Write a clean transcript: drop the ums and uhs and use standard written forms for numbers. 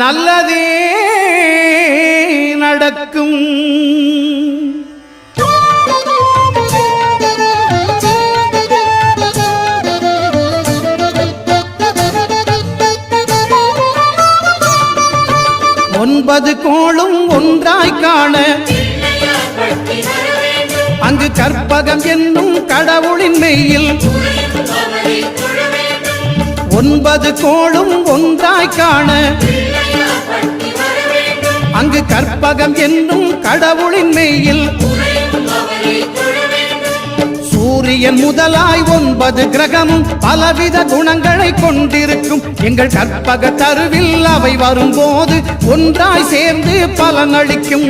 நல்லதே நடக்கும். 9 கோளும் ஒன்றாய் காண அங்கு கற்பகம் என்னும் கடவுளின் மெய்யில் 9 கோளும் ஒன்றாய் காண அங்கு கற்பகம் என்னும் கடவுளின் மெய்யில் சூரியன் முதலாய் 9 கிரகமும் பலவித குணங்களை கொண்டிருக்கும். எங்கள் கற்பக தருவில் அவை வரும்போது ஒன்றாய் சேர்ந்து பலனளிக்கும்.